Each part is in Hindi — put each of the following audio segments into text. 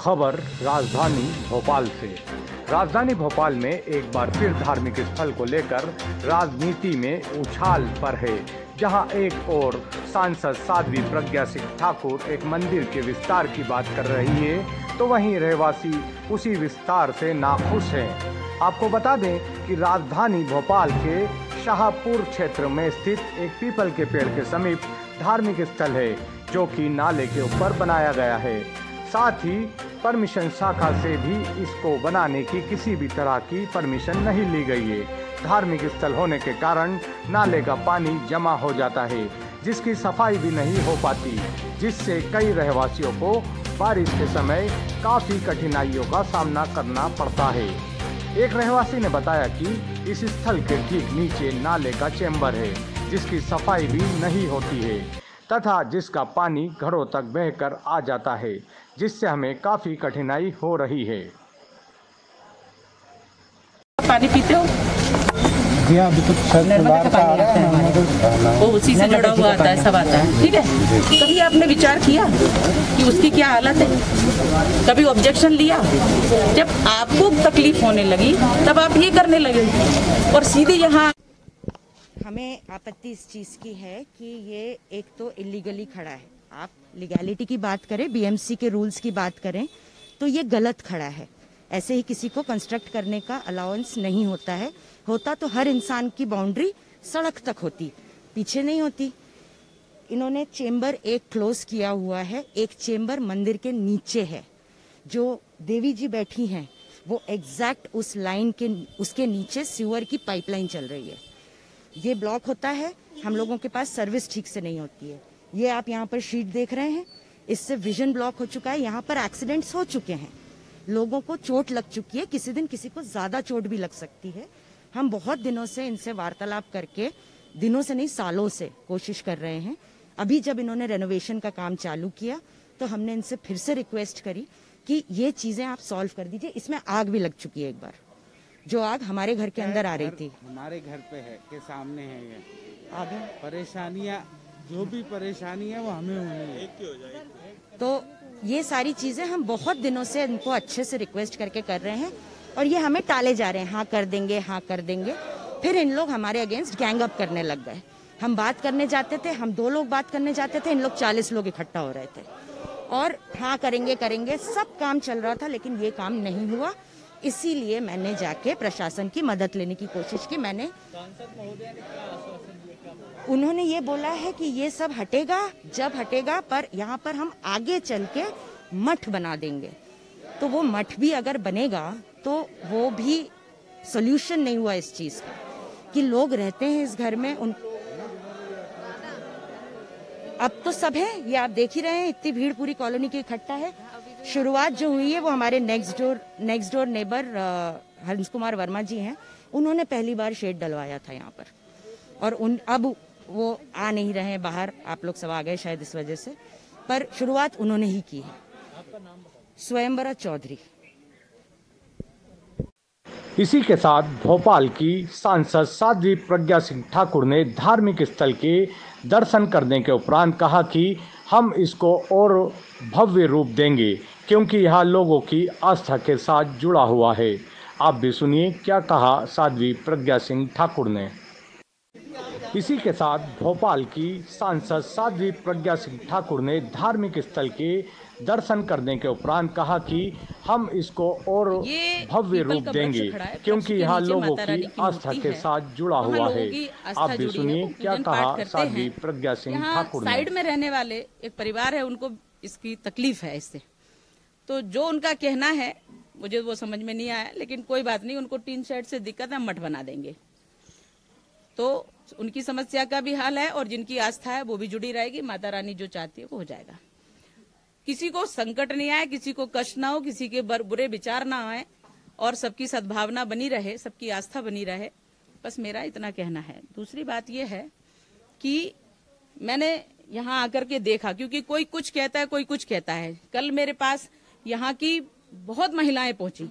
खबर राजधानी भोपाल से। राजधानी भोपाल में एक बार फिर धार्मिक स्थल को लेकर राजनीति में उछाल पर है। जहां एक ओर सांसद साध्वी प्रज्ञा सिंह ठाकुर एक मंदिर के विस्तार की बात कर रही है, तो वहीं रहवासी उसी विस्तार से नाखुश हैं। आपको बता दें कि राजधानी भोपाल के शाहपुर क्षेत्र में स्थित एक पीपल के पेड़ के समीप धार्मिक स्थल है, जो कि नाले के ऊपर बनाया गया है। साथ ही परमिशन शाखा से भी इसको बनाने की किसी भी तरह की परमिशन नहीं ली गई है। धार्मिक स्थल होने के कारण नाले का पानी जमा हो जाता है, जिसकी सफाई भी नहीं हो पाती, जिससे कई रहवासियों को बारिश के समय काफी कठिनाइयों का सामना करना पड़ता है। एक रहवासी ने बताया कि इस स्थल के ठीक नीचे नाले का चैम्बर है, जिसकी सफाई भी नहीं होती है तथा जिसका पानी घरों तक बहकर आ जाता है, जिससे हमें काफी कठिनाई हो रही है। पानी पीते हो? अभी तो नर्मदा का पानी आता है, वो उसी से जुड़ा हुआ आता है, सब आता है। ठीक है, कभी आपने विचार किया कि उसकी क्या हालत है? कभी ऑब्जेक्शन लिया? जब आपको तकलीफ होने लगी तब आप ये करने लगे और सीधे यहाँ। हमें आपत्ति इस चीज़ की है कि ये एक तो इलीगली खड़ा है। आप लीगैलिटी की बात करें, बीएमसी के रूल्स की बात करें, तो ये गलत खड़ा है। ऐसे ही किसी को कंस्ट्रक्ट करने का अलाउंस नहीं होता है। होता तो हर इंसान की बाउंड्री सड़क तक होती, पीछे नहीं होती। इन्होंने चेम्बर एक क्लोज किया हुआ है, एक चेम्बर मंदिर के नीचे है। जो देवी जी बैठी हैं वो एग्जैक्ट उस लाइन के उसके नीचे सीवर की पाइपलाइन चल रही है। ये ब्लॉक होता है, हम लोगों के पास सर्विस ठीक से नहीं होती है। ये आप यहाँ पर शीट देख रहे हैं, इससे विजन ब्लॉक हो चुका है। यहाँ पर एक्सीडेंट्स हो चुके हैं, लोगों को चोट लग चुकी है, किसी दिन किसी को ज्यादा चोट भी लग सकती है। हम बहुत दिनों से इनसे वार्तालाप करके, दिनों से नहीं सालों से कोशिश कर रहे हैं। अभी जब इन्होंने रेनोवेशन का काम चालू किया तो हमने इनसे फिर से रिक्वेस्ट करी कि ये चीजें आप सॉल्व कर दीजिए। इसमें आग भी लग चुकी है एक बार, जो आग हमारे घर के अंदर आ रही थी, हमारे घर पे है, के सामने है। ये आगे परेशानियां, जो भी परेशानी है वो हमें होनी है। तो ये सारी चीजें हम बहुत दिनों से इनको अच्छे से रिक्वेस्ट करके कर रहे हैं और ये हमें टाले जा रहे हैं। हाँ कर देंगे, हाँ कर देंगे। फिर इन लोग हमारे अगेंस्ट गैंग अप करने लग गए। हम बात करने जाते थे, हम 2 लोग बात करने जाते थे, इन लोग 40 लोग इकट्ठा हो रहे थे और हाँ करेंगे करेंगे, सब काम चल रहा था, लेकिन ये काम नहीं हुआ। इसीलिए मैंने जाके प्रशासन की मदद लेने की कोशिश की। मैंने उन्होंने ये बोला है कि ये सब हटेगा जब हटेगा, पर यहाँ पर हम आगे चल के मठ बना देंगे। तो वो मठ भी अगर बनेगा तो वो भी सोल्यूशन नहीं हुआ इस चीज का कि लोग रहते हैं इस घर में। उन अब तो सब है, ये आप देख ही रहे हैं, इतनी भीड़ पूरी कॉलोनी की इकट्ठा है। शुरुआत जो हुई है वो हमारे नेक्स्ट डोर नेबर हंस कुमार वर्मा जी हैं। उन्होंने पहली बार शेड डलवाया था यहाँ पर और अब वो आ नहीं रहे हैं बाहर, आप लोग सब आ गए शायद इस वजह से, पर शुरुआत उन्होंने ही की है। स्वयंवरा चौधरी। इसी के साथ भोपाल की सांसद साध्वी प्रज्ञा सिंह ठाकुर ने धार्मिक स्थल के दर्शन करने के उपरांत कहा कि हम इसको और भव्य रूप देंगे, क्योंकि यह लोगों की आस्था के साथ जुड़ा हुआ है। आप भी सुनिए क्या कहा साध्वी प्रज्ञा सिंह ठाकुर ने। इसी के साथ भोपाल की सांसद साध्वी प्रज्ञा सिंह ठाकुर ने धार्मिक स्थल के दर्शन करने के उपरांत कहा कि हम इसको और भव्य रूप देंगे, क्योंकि यह लोगों की आस्था के साथ जुड़ा हुआ है। आप भी सुनिए क्या कहा साध्वी प्रज्ञा सिंह ठाकुर ने। साइड में रहने वाले एक परिवार है, उनको इसकी तकलीफ है इससे, तो जो उनका कहना है मुझे वो समझ में नहीं आया, लेकिन कोई बात नहीं, उनको टीन शेड से दिक्कत है, मठ बना देंगे। तो उनकी समस्या का भी हल है और जिनकी आस्था है वो भी जुड़ी रहेगी। माता रानी जो चाहती है वो हो जाएगा। किसी को संकट नहीं आए, किसी को कष्ट ना हो, किसी के बुरे विचार ना आए और सबकी सद्भावना बनी रहे, सबकी आस्था बनी रहे, बस मेरा इतना कहना है। दूसरी बात यह है कि मैंने यहाँ आकर के देखा, क्योंकि कोई कुछ कहता है, कोई कुछ कहता है। कल मेरे पास यहाँ की बहुत महिलाएं पहुंची,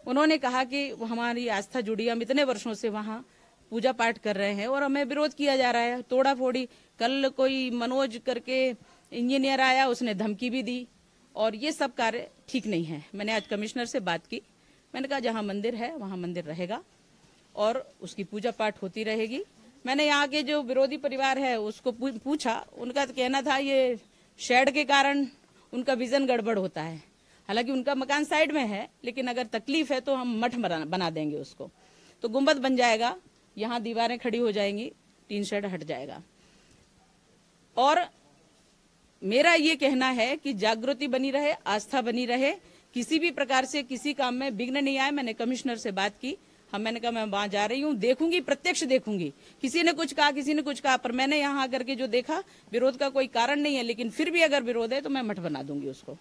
उन्होंने कहा कि हमारी आस्था जुड़ी, हम इतने वर्षों से वहाँ पूजा पाठ कर रहे हैं और हमें विरोध किया जा रहा है, तोड़ा फोड़ी। कल कोई मनोज करके इंजीनियर आया, उसने धमकी भी दी और ये सब कार्य ठीक नहीं है। मैंने आज कमिश्नर से बात की, मैंने कहा जहाँ मंदिर है वहाँ मंदिर रहेगा और उसकी पूजा पाठ होती रहेगी। मैंने यहाँ के जो विरोधी परिवार है उसको पूछा, उनका तो कहना था ये शेड के कारण उनका विजन गड़बड़ होता है। हालांकि उनका मकान साइड में है, लेकिन अगर तकलीफ है तो हम मठ बना देंगे उसको, तो गुंबद बन जाएगा, यहाँ दीवारें खड़ी हो जाएंगी, टीन शेड हट जाएगा। और मेरा ये कहना है कि जागृति बनी रहे, आस्था बनी रहे, किसी भी प्रकार से किसी काम में विघ्न नहीं आए। मैंने कमिश्नर से बात की, मैंने कहा मैं वहां जा रही हूँ, देखूंगी, प्रत्यक्ष देखूंगी। किसी ने कुछ कहा, किसी ने कुछ कहा, पर मैंने यहाँ आकर के जो देखा, विरोध का कोई कारण नहीं है, लेकिन फिर भी अगर विरोध है तो मैं मठ बना दूंगी उसको।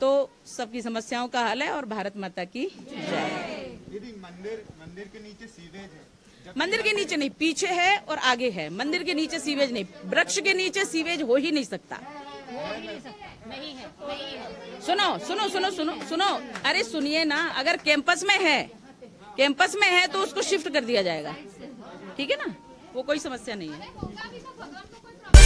तो सबकी समस्याओं का हल है और भारत माता की जय। यदि मंदिर के नीचे सीवेज है, मंदिर के नीचे नहीं, पीछे है और आगे है। मंदिर के नीचे सीवेज नहीं, वृक्ष के नीचे सीवेज हो ही नहीं सकता। नहीं है। सुनो सुनो सुनो सुनो सुनो, अरे सुनिए ना, अगर कैंपस में है तो उसको शिफ्ट कर दिया जाएगा, ठीक है ना, वो कोई समस्या नहीं है।